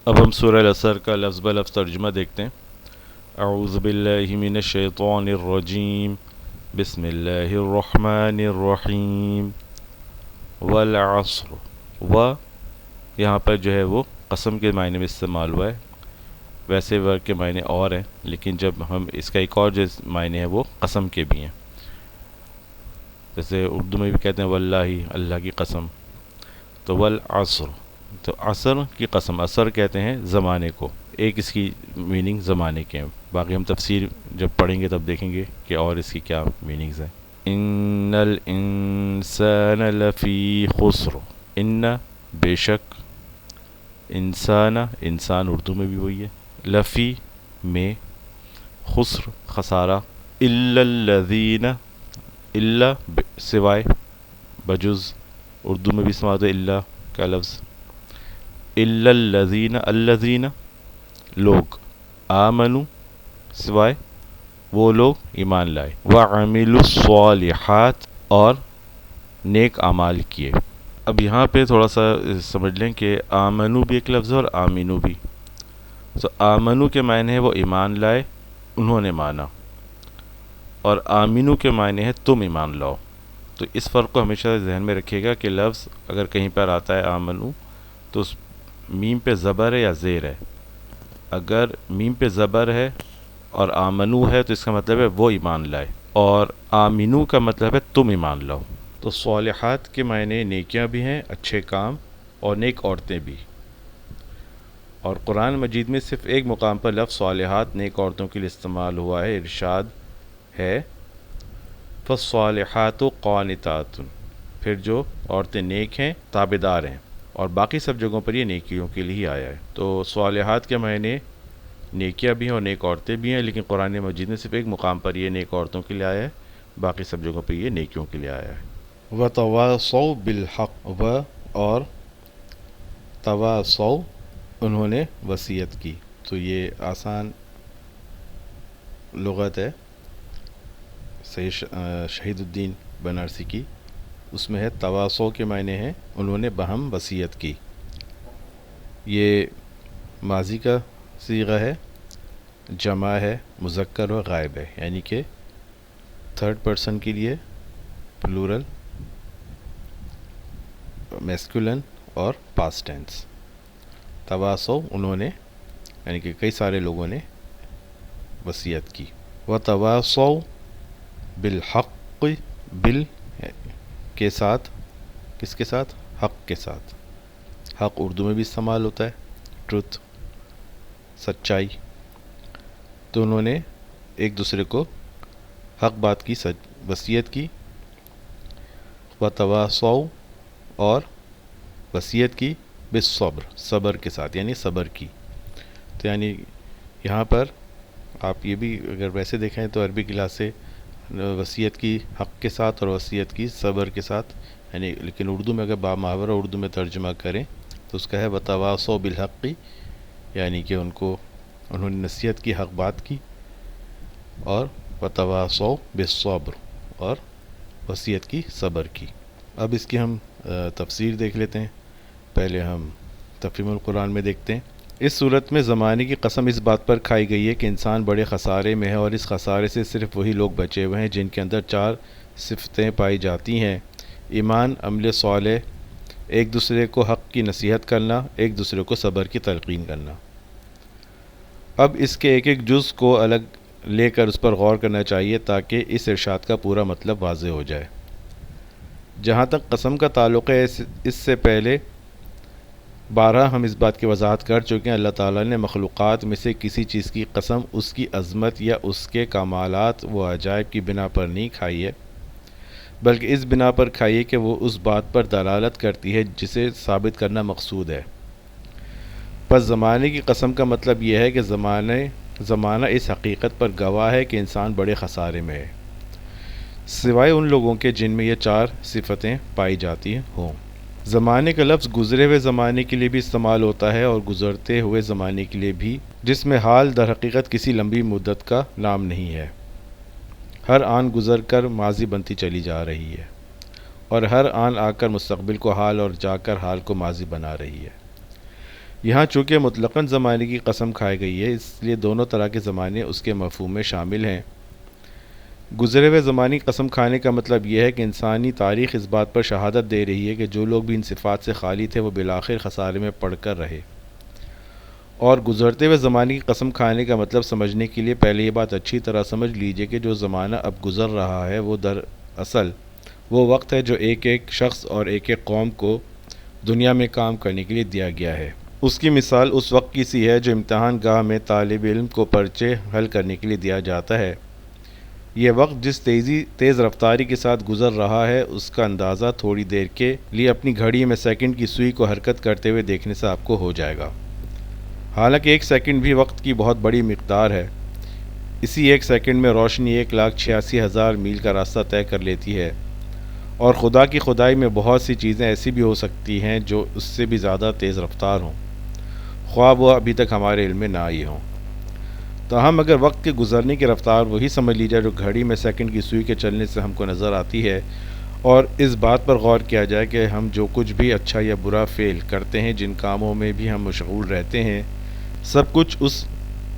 اب ہم سورہ العصر کا لفظ بلفظ ترجمہ دیکھتے ہیں۔ اعوذ باللہ من الشیطان الرجیم، بسم اللہ الرحمن الرحیم۔ والعصر، و یہاں پر جو ہے وہ قسم کے معنی میں استعمال ہوا ہے، ویسے ورڈ کے معنی اور ہیں، لیکن جب ہم اس کا ایک اور جو معنی ہے وہ قسم کے بھی ہیں، جیسے اردو میں بھی کہتے ہیں واللہ، اللہ کی قسم، تو والعصر، تو عصر کی قسم، عصر کہتے ہیں زمانے کو، ایک اس کی میننگ زمانے کے ہیں، باقی ہم تفسیر جب پڑھیں گے تب دیکھیں گے کہ اور اس کی کیا میننگز ہیں۔ ان الانسان لفی خسر، ان بے شک، انسان انسان اردو میں بھی وہی ہے، لفی میں، خسر خسارہ، الا الذین، الا سوائے، بجز، اردو میں بھی استعمال ہوتا ہے الا کا لفظ، الا الذین، الذین لوگ، آمنو سوائے وہ لوگ ایمان لائے، وعملوا الصالحات اور نیک اعمال کیے۔ اب یہاں پہ تھوڑا سا سمجھ لیں کہ آمنو بھی ایک لفظ ہے اور آمینو بھی، تو آمنو کے معنی ہے وہ ایمان لائے، انہوں نے مانا، اور آمینو کے معنی ہے تم ایمان لاؤ۔ تو اس فرق کو ہمیشہ ذہن میں رکھیے گا کہ لفظ اگر کہیں پر آتا ہے آمنو تو اس میم پہ زبر ہے یا زیر ہے، اگر میم پہ زبر ہے اور آمنو ہے تو اس کا مطلب ہے وہ ایمان لائے، اور آمینو کا مطلب ہے تم ایمان لاؤ۔ تو صالحات کے معنی نیکیاں بھی ہیں، اچھے کام، اور نیک عورتیں بھی، اور قرآن مجید میں صرف ایک مقام پر لفظ صالحات نیک عورتوں کے لیے استعمال ہوا ہے، ارشاد ہے فالصالحات قانتات، پھر جو عورتیں نیک ہیں تابعدار ہیں، اور باقی سب جگہوں پر یہ نیکیوں کے لیے ہی آیا ہے۔ تو صالحات کے معنی نیکیاں بھی ہیں اور نیک عورتیں بھی ہیں، لیکن قرآن مجید میں صرف ایک مقام پر یہ نیک عورتوں کے لیے آیا ہے، باقی سب جگہوں پہ یہ نیکیوں کے لیے آیا ہے۔ وَتَوَاصَوْا بِالْحَقِّ، و اور تواصوا انہوں نے وصیت کی، تو یہ آسان لغت ہے شہید الدین بنارسی کی، اس میں ہے تواصوا کے معنی ہیں انہوں نے باہم وصیت کی۔ یہ ماضی کا صیغہ ہے، جمع ہے، مذکر و غائب ہے، یعنی کہ تھرڈ پرسن کے لیے پلورل، میسکولن اور پاسٹ ٹینس۔ تواصوا انہوں نے، یعنی کہ کئی سارے لوگوں نے وصیت کی۔ وتواصوا بالحق، بال کے ساتھ، کس کے ساتھ؟ حق کے ساتھ۔ حق اردو میں بھی استعمال ہوتا ہے، ٹروتھ، سچائی، تو انہوں نے ایک دوسرے کو حق بات کی وصیت کی۔ وتواصوا اور وصیت کی بالصبر، صبر کے ساتھ، یعنی صبر کی، تو یعنی یہاں پر آپ یہ بھی اگر ویسے دیکھیں تو عربی کلاس سے وصیت کی حق کے ساتھ اور وصیت کی صبر کے ساتھ، یعنی لیکن اردو میں اگر بامحاورہ اردو میں ترجمہ کریں تو اس کا ہے وتواصوا بالحق، یعنی کہ انہوں نے نصیحت کی، حق بات کی، اور وتواصوا بالصبر اور وصیت کی صبر کی۔ اب اس کی ہم تفسیر دیکھ لیتے ہیں۔ پہلے ہم تفہیم القرآن میں دیکھتے ہیں۔ اس صورت میں زمانے کی قسم اس بات پر کھائی گئی ہے کہ انسان بڑے خسارے میں ہے، اور اس خسارے سے صرف وہی لوگ بچے ہوئے ہیں جن کے اندر 4 صفتیں پائی جاتی ہیں: ایمان، عمل صالح، ایک دوسرے کو حق کی نصیحت کرنا، ایک دوسرے کو صبر کی تلقین کرنا۔ اب اس کے ایک ایک جز کو الگ لے کر اس پر غور کرنا چاہیے تاکہ اس ارشاد کا پورا مطلب واضح ہو جائے۔ جہاں تک قسم کا تعلق ہے، اس سے پہلے بارہا ہم اس بات کی وضاحت کر چکے ہیں، اللہ تعالیٰ نے مخلوقات میں سے کسی چیز کی قسم اس کی عظمت یا اس کے کمالات و عجائب کی بنا پر نہیں کھائی ہے، بلکہ اس بنا پر کھائی ہے کہ وہ اس بات پر دلالت کرتی ہے جسے ثابت کرنا مقصود ہے۔ پس زمانے کی قسم کا مطلب یہ ہے کہ زمانہ اس حقیقت پر گواہ ہے کہ انسان بڑے خسارے میں ہے، سوائے ان لوگوں کے جن میں یہ 4 صفتیں پائی جاتی ہوں۔ زمانے کا لفظ گزرے ہوئے زمانے کے لیے بھی استعمال ہوتا ہے اور گزرتے ہوئے زمانے کے لیے بھی، جس میں حال در حقیقت کسی لمبی مدت کا نام نہیں ہے۔ ہر آن گزر کر ماضی بنتی چلی جا رہی ہے، اور ہر آن آ کر مستقبل کو حال اور جا کر حال کو ماضی بنا رہی ہے۔ یہاں چونکہ مطلقاً زمانے کی قسم کھائی گئی ہے، اس لیے دونوں طرح کے زمانے اس کے مفہوم میں شامل ہیں۔ گزرے ہوئے زمانی قسم کھانے کا مطلب یہ ہے کہ انسانی تاریخ اس بات پر شہادت دے رہی ہے کہ جو لوگ بھی ان صفات سے خالی تھے وہ بالآخر خسارے میں پڑ کر رہے۔ اور گزرتے ہوئے زمانے کی قسم کھانے کا مطلب سمجھنے کے لیے پہلے یہ بات اچھی طرح سمجھ لیجئے کہ جو زمانہ اب گزر رہا ہے وہ دراصل وہ وقت ہے جو ایک ایک شخص اور ایک ایک قوم کو دنیا میں کام کرنے کے لیے دیا گیا ہے۔ اس کی مثال اس وقت کی سی ہے جو امتحان گاہ میں طالب علم کو پرچے حل کرنے کے لیے دیا جاتا ہے۔ یہ وقت جس تیز رفتاری کے ساتھ گزر رہا ہے اس کا اندازہ تھوڑی دیر کے لیے اپنی گھڑی میں سیکنڈ کی سوئی کو حرکت کرتے ہوئے دیکھنے سے آپ کو ہو جائے گا۔ حالانکہ ایک سیکنڈ بھی وقت کی بہت بڑی مقدار ہے۔ اسی ایک سیکنڈ میں روشنی 1,86,000 میل کا راستہ طے کر لیتی ہے، اور خدا کی خدائی میں بہت سی چیزیں ایسی بھی ہو سکتی ہیں جو اس سے بھی زیادہ تیز رفتار ہوں، خواہ وہ ابھی تک ہمارے علم میں نہ آئی ہوں۔ تاہم اگر وقت کے گزرنے کی رفتار وہی سمجھ لی جائے جو گھڑی میں سیکنڈ کی سوئی کے چلنے سے ہم کو نظر آتی ہے، اور اس بات پر غور کیا جائے کہ ہم جو کچھ بھی اچھا یا برا فعل کرتے ہیں، جن کاموں میں بھی ہم مشغول رہتے ہیں، سب کچھ اس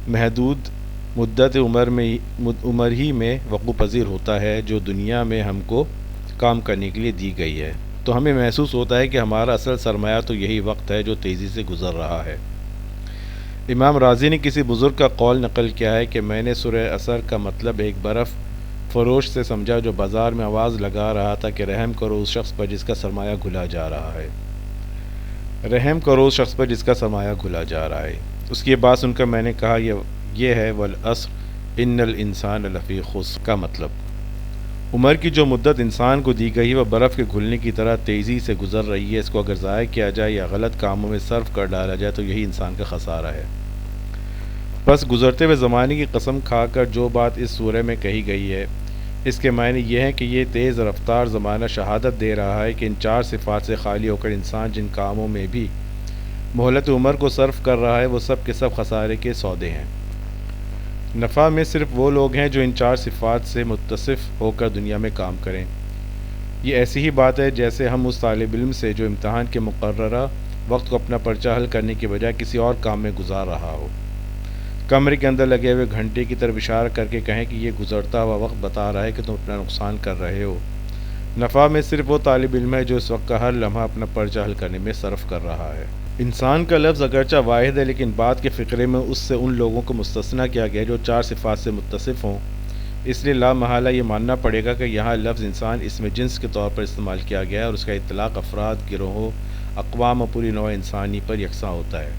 محدود مدت عمر ہی میں وقوع پذیر ہوتا ہے جو دنیا میں ہم کو کام کرنے کے لیے دی گئی ہے، تو ہمیں محسوس ہوتا ہے کہ ہمارا اصل سرمایہ تو یہی وقت ہے جو تیزی سے گزر رہا ہے۔ امام راضی نے کسی بزرگ کا قول نقل کیا ہے کہ میں نے سورہ عصر کا مطلب ایک برف فروش سے سمجھا جو بازار میں آواز لگا رہا تھا کہ رحم کرو اس شخص پر جس کا سرمایہ گھلا جا رہا ہے، رحم کرو اس شخص پر جس کا سرمایہ گھلا جا رہا ہے۔ اس کی بات سن کر میں نے کہا یہ ہے والعصر ان الانسان لفی خسر کا مطلب۔ عمر کی جو مدت انسان کو دی گئی وہ برف کے گھلنے کی طرح تیزی سے گزر رہی ہے۔ اس کو اگر ضائع کیا جائے یا غلط کاموں میں صرف کر ڈالا جائے تو یہی انسان کا خسارہ ہے۔ بس گزرتے ہوئے زمانے کی قسم کھا کر جو بات اس سورہ میں کہی گئی ہے، اس کے معنی یہ ہے کہ یہ تیز رفتار زمانہ شہادت دے رہا ہے کہ ان چار صفات سے خالی ہو کر انسان جن کاموں میں بھی مہلت عمر کو صرف کر رہا ہے وہ سب کے سب خسارے کے سودے ہیں۔ نفع میں صرف وہ لوگ ہیں جو ان چار صفات سے متصف ہو کر دنیا میں کام کریں۔ یہ ایسی ہی بات ہے جیسے ہم اس طالب علم سے جو امتحان کے مقررہ وقت کو اپنا پرچہ حل کرنے کے بجائے کسی اور کام میں گزار رہا ہو، کمرے کے اندر لگے ہوئے گھنٹے کی طرف اشارہ کر کے کہیں کہ یہ گزرتا ہوا وقت بتا رہا ہے کہ تم اپنا نقصان کر رہے ہو۔ نفع میں صرف وہ طالب علم ہے جو اس وقت کا ہر لمحہ اپنا پرچہ حل کرنے میں صرف کر رہا ہے۔ انسان کا لفظ اگرچہ واحد ہے لیکن بعد کے فقرے میں اس سے ان لوگوں کو مستثنیٰ کیا گیا جو چار صفات سے متصف ہوں، اس لیے لا محالہ یہ ماننا پڑے گا کہ یہاں لفظ انسان اسم جنس کے طور پر استعمال کیا گیا ہے اور اس کا اطلاق افراد، گروہوں، اقوام اور پوری نوع انسانی پر یکساں ہوتا ہے۔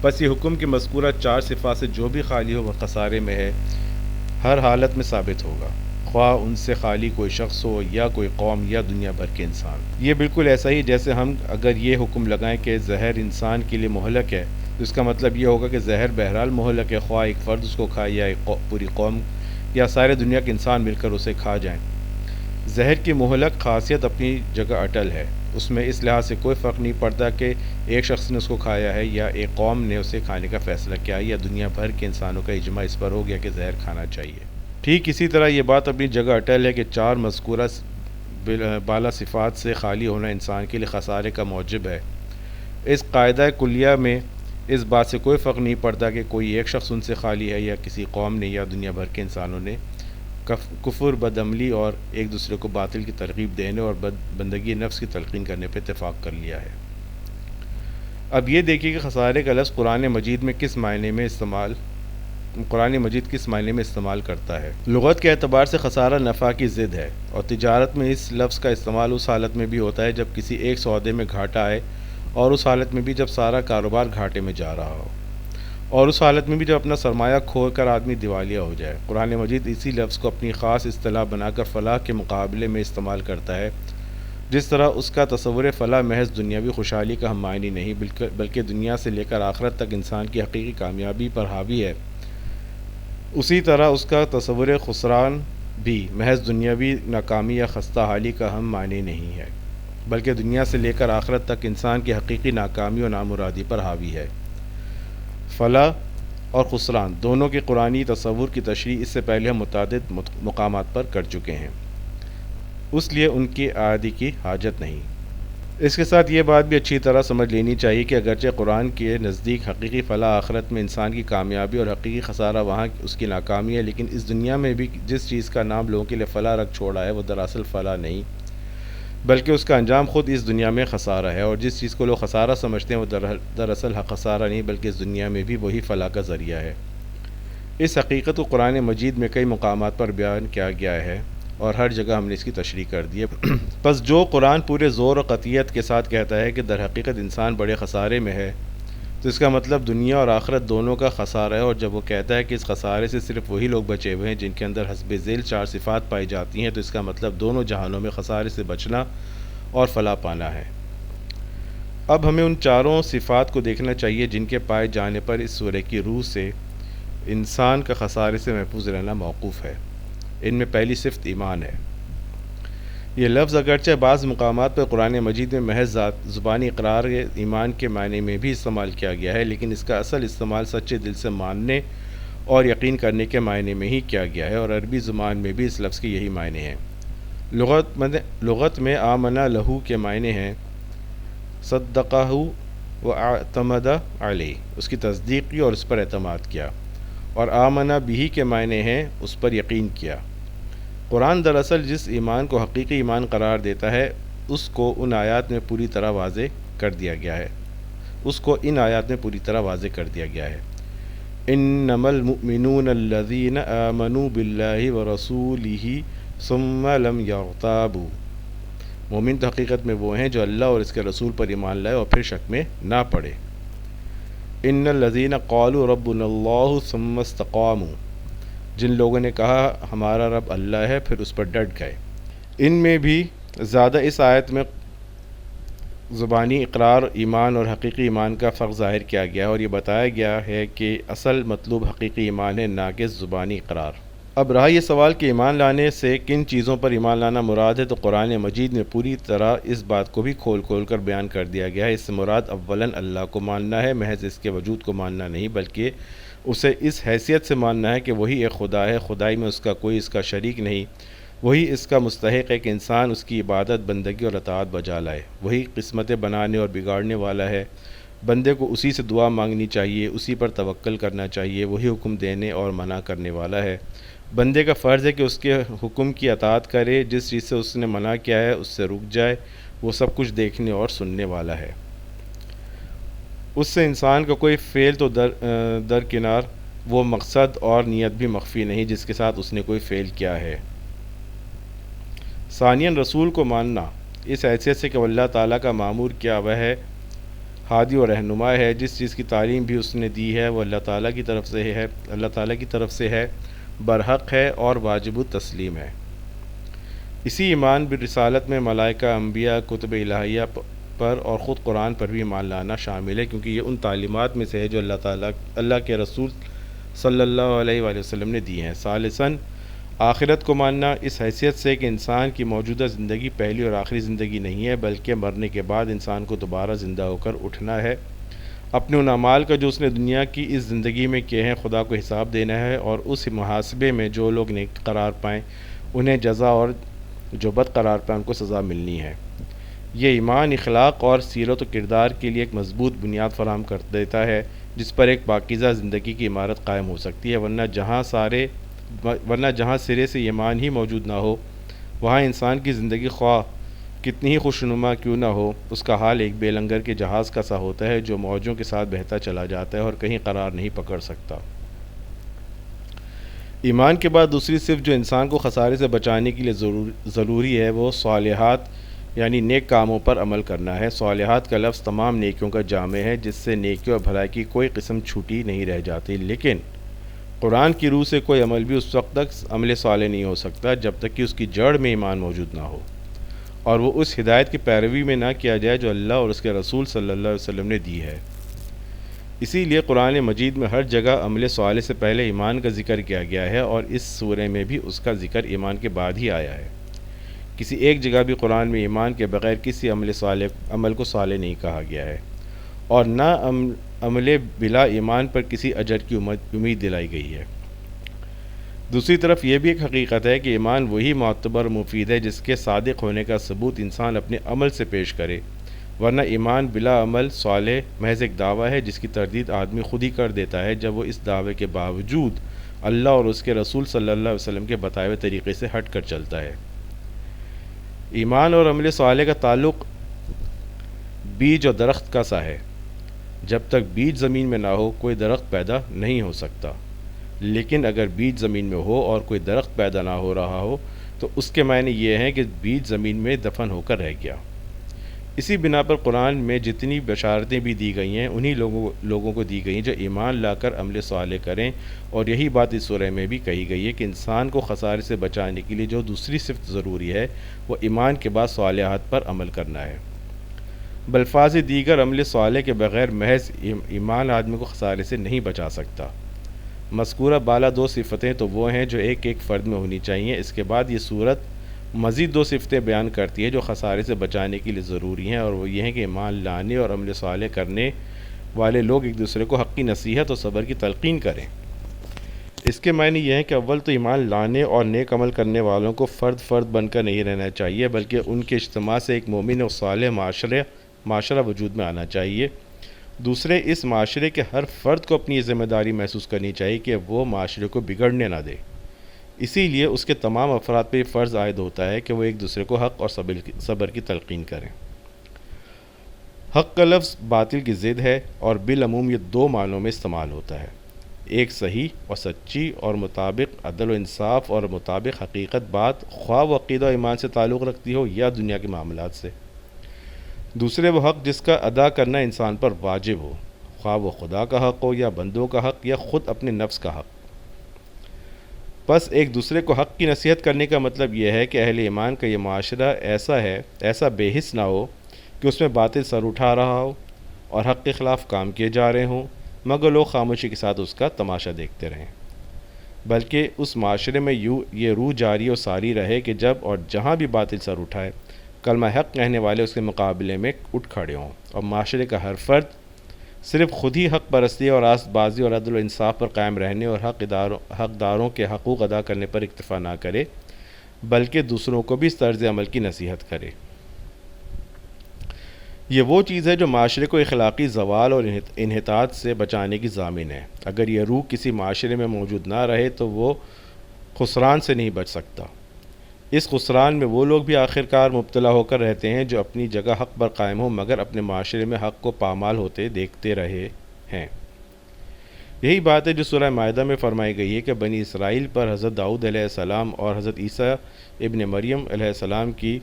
بس یہ حکم کہ مذکورہ چار صفات سے جو بھی خالی ہو وہ خسارے میں ہے، ہر حالت میں ثابت ہوگا، خواہ ان سے خالی کوئی شخص ہو یا کوئی قوم یا دنیا بھر کے انسان۔ یہ بالکل ایسا ہی جیسے ہم اگر یہ حکم لگائیں کہ زہر انسان کے لیے مہلک ہے تو اس کا مطلب یہ ہوگا کہ زہر بہرحال مہلک ہے، خواہ ایک فرد اس کو کھائے یا ایک پوری قوم یا سارے دنیا کے انسان مل کر اسے کھا جائیں۔ زہر کی مہلک خاصیت اپنی جگہ اٹل ہے، اس میں اس لحاظ سے کوئی فرق نہیں پڑتا کہ ایک شخص نے اس کو کھایا ہے یا ایک قوم نے اسے کھانے کا فیصلہ کیا ہے یا دنیا بھر کے انسانوں کا اجماع اس پر ہو گیا کہ زہر کھانا چاہیے۔ ٹھیک اسی طرح یہ بات اپنی جگہ اٹل ہے کہ چار مذکورہ بالا صفات سے خالی ہونا انسان کے لیے خسارے کا موجب ہے۔ اس قاعدہ کلیہ میں اس بات سے کوئی فرق نہیں پڑتا کہ کوئی ایک شخص ان سے خالی ہے یا کسی قوم نے یا دنیا بھر کے انسانوں نے کفر، بدعملی اور ایک دوسرے کو باطل کی ترغیب دینے اور بندگی نفس کی تلقین کرنے پر اتفاق کر لیا ہے۔ اب یہ دیکھیے کہ خسارے کا لفظ قرآن مجید کس معنی میں استعمال کرتا ہے۔ لغت کے اعتبار سے خسارہ نفع کی ضد ہے، اور تجارت میں اس لفظ کا استعمال اس حالت میں بھی ہوتا ہے جب کسی ایک سودے میں گھاٹا آئے، اور اس حالت میں بھی جب سارا کاروبار گھاٹے میں جا رہا ہو، اور اس حالت میں بھی جب اپنا سرمایہ کھو کر آدمی دیوالیہ ہو جائے۔ قرآن مجید اسی لفظ کو اپنی خاص اصطلاح بنا کر فلاح کے مقابلے میں استعمال کرتا ہے، جس طرح اس کا تصور فلاح محض دنیاوی خوشحالی کا ہم معنی نہیں بلکہ دنیا سے لے کر آخرت تک انسان کی حقیقی کامیابی پر حاوی ہے، اسی طرح اس کا تصور خسران بھی محض دنیاوی ناکامی یا خستہ حالی کا ہم معنی نہیں ہے، بلکہ دنیا سے لے کر آخرت تک انسان کی حقیقی ناکامی اور نامرادی پر حاوی ہے۔ فلاح اور خسران دونوں کے قرآنی تصور کی تشریح اس سے پہلے ہم متعدد مقامات پر کر چکے ہیں، اس لیے ان کی اعادے کی حاجت نہیں۔ اس کے ساتھ یہ بات بھی اچھی طرح سمجھ لینی چاہیے کہ اگرچہ قرآن کے نزدیک حقیقی فلاح آخرت میں انسان کی کامیابی اور حقیقی خسارہ وہاں اس کی ناکامی ہے، لیکن اس دنیا میں بھی جس چیز کا نام لوگوں کے لیے فلاح رکھ چھوڑا ہے وہ دراصل فلاح نہیں، بلکہ اس کا انجام خود اس دنیا میں خسارہ ہے، اور جس چیز کو لوگ خسارہ سمجھتے ہیں وہ دراصل خسارہ نہیں بلکہ اس دنیا میں بھی وہی فلاح کا ذریعہ ہے۔ اس حقیقت کو قرآن مجید میں کئی مقامات پر بیان کیا گیا ہے اور ہر جگہ ہم نے اس کی تشریح کر دی ہے۔ پس جو قرآن پورے زور و قطعیت کے ساتھ کہتا ہے کہ در حقیقت انسان بڑے خسارے میں ہے، تو اس کا مطلب دنیا اور آخرت دونوں کا خسارہ ہے، اور جب وہ کہتا ہے کہ اس خسارے سے صرف وہی لوگ بچے ہوئے ہیں جن کے اندر حسب ذیل 4 صفات پائی جاتی ہیں، تو اس کا مطلب دونوں جہانوں میں خسارے سے بچنا اور فلاح پانا ہے۔ اب ہمیں ان چاروں صفات کو دیکھنا چاہیے جن کے پائے جانے پر اس سورہ کی روح سے انسان کا خسارے سے محفوظ رہنا موقوف ہے۔ ان میں پہلی صفت ایمان ہے۔ یہ لفظ اگرچہ بعض مقامات پر قرآن مجید میں محض زبانی اقرار ایمان کے معنی میں بھی استعمال کیا گیا ہے، لیکن اس کا اصل استعمال سچے دل سے ماننے اور یقین کرنے کے معنی میں ہی کیا گیا ہے، اور عربی زبان میں بھی اس لفظ کے یہی معنی ہیں۔ لغت میں آمنا لہو کے معنی ہیں صدقہ و اعتمد علیہ، اس کی تصدیق کی اور اس پر اعتماد کیا، اور آمنا بھی کے معنی ہیں اس پر یقین کیا۔ قرآن دراصل جس ایمان کو حقیقی ایمان قرار دیتا ہے اس کو ان آیات میں پوری طرح واضح کر دیا گیا ہے۔ انما المؤمنون الذین آمنوا باللہ ورسولہ ثم لم یرتابوا، مومن تو حقیقت میں وہ ہیں جو اللہ اور اس کے رسول پر ایمان لائے اور پھر شک میں نہ پڑے۔ ان الذین قالوا ربنا اللہ ثم استقاموا، جن لوگوں نے کہا ہمارا رب اللہ ہے پھر اس پر ڈٹ گئے۔ ان میں بھی زیادہ اس آیت میں زبانی اقرار ایمان اور حقیقی ایمان کا فرق ظاہر کیا گیا ہے، اور یہ بتایا گیا ہے کہ اصل مطلوب حقیقی ایمان ہے نہ کہ زبانی اقرار۔ اب رہا یہ سوال کہ ایمان لانے سے کن چیزوں پر ایمان لانا مراد ہے، تو قرآن مجید میں پوری طرح اس بات کو بھی کھول کر بیان کر دیا گیا ہے۔ اس سے مراد اولاً اللہ کو ماننا ہے، محض اس کے وجود کو ماننا نہیں، بلکہ اسے اس حیثیت سے ماننا ہے کہ وہی ایک خدا ہے، خدائی میں اس کا کوئی اس کا شریک نہیں، وہی اس کا مستحق ہے کہ انسان اس کی عبادت، بندگی اور اطاعت بجا لائے، وہی قسمتیں بنانے اور بگاڑنے والا ہے، بندے کو اسی سے دعا مانگنی چاہیے، اسی پر توکل کرنا چاہیے، وہی حکم دینے اور منع کرنے والا ہے، بندے کا فرض ہے کہ اس کے حکم کی اطاعت کرے، جس چیز سے اس نے منع کیا ہے اس سے رک جائے، وہ سب کچھ دیکھنے اور سننے والا ہے۔ اس سے انسان کا کوئی فعل تو درکنار، وہ مقصد اور نیت بھی مخفی نہیں جس کے ساتھ اس نے کوئی فعل کیا ہے۔ ثانیاً رسول کو ماننا اس حیثیت سے کہ وہ اللہ تعالیٰ کا مامور کیا وہ ہے، ہادی و رہنما ہے، جس چیز کی تعلیم بھی اس نے دی ہے وہ اللہ تعالیٰ کی طرف سے ہے، برحق ہے اور واجب التسلیم ہے۔ اسی ایمان بالرسالت میں ملائکہ، انبیاء، کتب الہیہ پر اور خود قرآن پر بھی ایمان لانا شامل ہے، کیونکہ یہ ان تعلیمات میں سے ہے جو اللہ کے رسول صلی اللہ علیہ وآلہ وسلم نے دی ہیں۔ ثالثاً آخرت کو ماننا اس حیثیت سے کہ انسان کی موجودہ زندگی پہلی اور آخری زندگی نہیں ہے، بلکہ مرنے کے بعد انسان کو دوبارہ زندہ ہو کر اٹھنا ہے، اپنے ان اعمال کا جو اس نے دنیا کی اس زندگی میں کیے ہیں خدا کو حساب دینا ہے، اور اس محاسبے میں جو لوگ نیک قرار پائیں انہیں جزا اور جو بد قرار پائیں ان کو سزا ملنی ہے۔ یہ ایمان اخلاق اور سیرت و کردار کے لیے ایک مضبوط بنیاد فراہم کر دیتا ہے جس پر ایک پاکیزہ زندگی کی عمارت قائم ہو سکتی ہے، ورنہ جہاں سرے سے ایمان ہی موجود نہ ہو وہاں انسان کی زندگی خواہ کتنی ہی خوشنما کیوں نہ ہو، اس کا حال ایک بے لنگر کے جہاز کا سا ہوتا ہے جو موجوں کے ساتھ بہتا چلا جاتا ہے اور کہیں قرار نہیں پکڑ سکتا۔ ایمان کے بعد دوسری صفت جو انسان کو خسارے سے بچانے کے لیے ضروری ہے وہ صالحات یعنی نیک کاموں پر عمل کرنا ہے۔ صالحات کا لفظ تمام نیکیوں کا جامع ہے جس سے نیکی اور بھلائی کی کوئی قسم چھوٹی نہیں رہ جاتی، لیکن قرآن کی روح سے کوئی عمل بھی اس وقت تک عمل صالح نہیں ہو سکتا جب تک کہ اس کی جڑ میں ایمان موجود نہ ہو اور وہ اس ہدایت کی پیروی میں نہ کیا جائے جو اللہ اور اس کے رسول صلی اللہ علیہ وسلم نے دی ہے۔ اسی لیے قرآن مجید میں ہر جگہ عمل صالح سے پہلے ایمان کا ذکر کیا گیا ہے، اور اس سورہ میں بھی اس کا ذکر ایمان کے بعد ہی آیا ہے۔ کسی ایک جگہ بھی قرآن میں ایمان کے بغیر کسی عمل کو صالح نہیں کہا گیا ہے، اور نہ عمل بلا ایمان پر کسی اجر کی امید دلائی گئی ہے۔ دوسری طرف یہ بھی ایک حقیقت ہے کہ ایمان وہی معتبر مفید ہے جس کے صادق ہونے کا ثبوت انسان اپنے عمل سے پیش کرے، ورنہ ایمان بلا عمل صالح محض ایک دعویٰ ہے جس کی تردید آدمی خود ہی کر دیتا ہے جب وہ اس دعوے کے باوجود اللہ اور اس کے رسول صلی اللہ علیہ وسلم کے بتائے ہوئے طریقے سے ہٹ کر چلتا ہے۔ ایمان اور عمل صالح کا تعلق بیج اور درخت کا سا ہے۔ جب تک بیج زمین میں نہ ہو کوئی درخت پیدا نہیں ہو سکتا، لیکن اگر بیج زمین میں ہو اور کوئی درخت پیدا نہ ہو رہا ہو تو اس کے معنی یہ ہیں کہ بیج زمین میں دفن ہو کر رہ گیا۔ اسی بنا پر قرآن میں جتنی بشارتیں بھی دی گئی ہیں انہی لوگوں کو دی گئی ہیں جو ایمان لا کر عمل صالح کریں، اور یہی بات اس سورہ میں بھی کہی گئی ہے کہ انسان کو خسارے سے بچانے کے لیے جو دوسری صفت ضروری ہے وہ ایمان کے بعد صالحات پر عمل کرنا ہے۔ بالفاظ دیگر عمل صالح کے بغیر محض ایمان آدمی کو خسارے سے نہیں بچا سکتا۔ مذکورہ بالا دو صفتیں تو وہ ہیں جو ایک ایک فرد میں ہونی چاہیے۔ اس کے بعد یہ صورت مزید دو صفتیں بیان کرتی ہے جو خسارے سے بچانے کے لیے ضروری ہیں، اور وہ یہ ہیں کہ ایمان لانے اور عمل صالح کرنے والے لوگ ایک دوسرے کو حقی نصیحت اور صبر کی تلقین کریں۔ اس کے معنی یہ ہے کہ اول تو ایمان لانے اور نیک عمل کرنے والوں کو فرد بن کر نہیں رہنا چاہیے، بلکہ ان کے اجتماع سے ایک مومن اور صالح معاشرہ وجود میں آنا چاہیے۔ دوسرے، اس معاشرے کے ہر فرد کو اپنی یہ ذمہ داری محسوس کرنی چاہیے کہ وہ معاشرے کو بگڑنے نہ دے۔ اسی لیے اس کے تمام افراد پہ یہ فرض عائد ہوتا ہے کہ وہ ایک دوسرے کو حق اور صبر کی تلقین کریں۔ حق کا لفظ باطل کی ضد ہے اور بالعموم یہ دو معنوں میں استعمال ہوتا ہے، ایک صحیح اور سچی اور مطابق عدل و انصاف اور مطابق حقیقت بات، خواہ و عقیدہ و ایمان سے تعلق رکھتی ہو یا دنیا کے معاملات سے۔ دوسرے، وہ حق جس کا ادا کرنا انسان پر واجب ہو، خواہ وہ خدا کا حق ہو یا بندوں کا حق یا خود اپنے نفس کا حق۔ بس ایک دوسرے کو حق کی نصیحت کرنے کا مطلب یہ ہے کہ اہل ایمان کا یہ معاشرہ ایسا بے حس نہ ہو کہ اس میں باطل سر اٹھا رہا ہو اور حق کے خلاف کام کیے جا رہے ہوں مگر لوگ خاموشی کے ساتھ اس کا تماشا دیکھتے رہیں، بلکہ اس معاشرے میں یہ روح جاری اور ساری رہے کہ جب اور جہاں بھی باطل سر اٹھائے کلمہ حق کہنے والے اس کے مقابلے میں اٹھ کھڑے ہوں، اور معاشرے کا ہر فرد صرف خود ہی حق پرستی اور راست بازی اور عدل و انصاف پر قائم رہنے اور حقداروں کے حقوق ادا کرنے پر اکتفا نہ کرے بلکہ دوسروں کو بھی اس طرز عمل کی نصیحت کرے۔ یہ وہ چیز ہے جو معاشرے کو اخلاقی زوال اور انحطاط سے بچانے کی ضامن ہے۔ اگر یہ روح کسی معاشرے میں موجود نہ رہے تو وہ خسران سے نہیں بچ سکتا۔ اس خسران میں وہ لوگ بھی آخرکار مبتلا ہو کر رہتے ہیں جو اپنی جگہ حق پر قائم ہوں مگر اپنے معاشرے میں حق کو پامال ہوتے دیکھتے رہے ہیں۔ یہی بات ہے جو سورہ مائدہ میں فرمائی گئی ہے کہ بنی اسرائیل پر حضرت داؤد علیہ السلام اور حضرت عیسیٰ ابن مریم علیہ السلام کی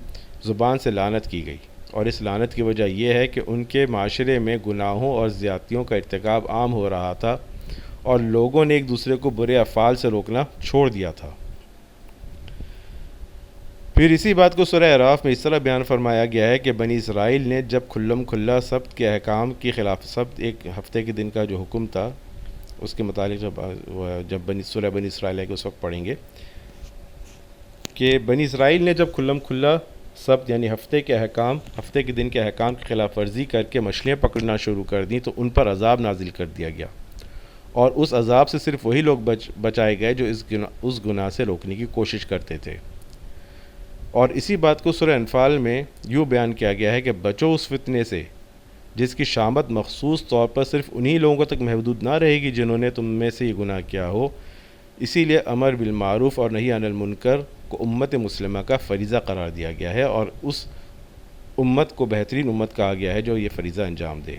زبان سے لعنت کی گئی، اور اس لعنت کی وجہ یہ ہے کہ ان کے معاشرے میں گناہوں اور زیادتیوں کا ارتکاب عام ہو رہا تھا اور لوگوں نے ایک دوسرے کو برے افعال سے روکنا چھوڑ دیا تھا۔ پھر اسی بات کو سورہ اعراف میں اس طرح بیان فرمایا گیا ہے کہ بنی اسرائیل نے جب کھلا سبت کے احکام کی خلاف، سبت ایک ہفتے کے دن کا جو حکم تھا اس کے متعلق جب سورہ بنی اسرائیل ہے کہ اس وقت پڑھیں گے کہ بنی اسرائیل نے جب کھلا سبت یعنی ہفتے کے دن کے احکام کی خلاف ورزی کر کے مچھلیاں پکڑنا شروع کر دیں تو ان پر عذاب نازل کر دیا گیا، اور اس عذاب سے صرف وہی لوگ بچائے گئے جو اس گناہ سے روکنے کی کوشش کرتے تھے۔ اور اسی بات کو سورہ انفال میں یوں بیان کیا گیا ہے کہ بچو اس فتنے سے جس کی شامت مخصوص طور پر صرف انہی لوگوں تک محدود نہ رہے گی جنہوں نے تم میں سے یہ گناہ کیا ہو۔ اسی لیے امر بالمعروف اور نہی عن المنکر کو امت مسلمہ کا فریضہ قرار دیا گیا ہے، اور اس امت کو بہترین امت کہا گیا ہے جو یہ فریضہ انجام دے۔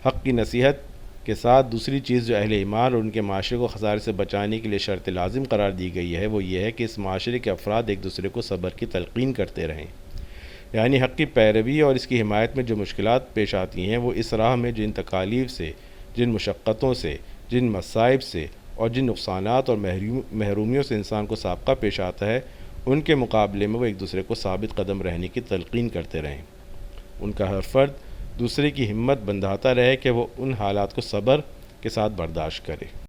حق کی نصیحت کے ساتھ دوسری چیز جو اہل ایمان اور ان کے معاشرے کو خسارے سے بچانے کے لیے شرط لازم قرار دی گئی ہے وہ یہ ہے کہ اس معاشرے کے افراد ایک دوسرے کو صبر کی تلقین کرتے رہیں، یعنی حق کی پیروی اور اس کی حمایت میں جو مشکلات پیش آتی ہیں وہ اس راہ میں جن تکالیف سے، جن مشقتوں سے، جن مصائب سے اور جن نقصانات اور محرومیوں سے انسان کو سابقہ پیش آتا ہے ان کے مقابلے میں وہ ایک دوسرے کو ثابت قدم رہنے کی تلقین کرتے رہیں۔ ان کا ہر فرد دوسرے کی ہمت بندھاتا رہے کہ وہ ان حالات کو صبر کے ساتھ برداشت کرے۔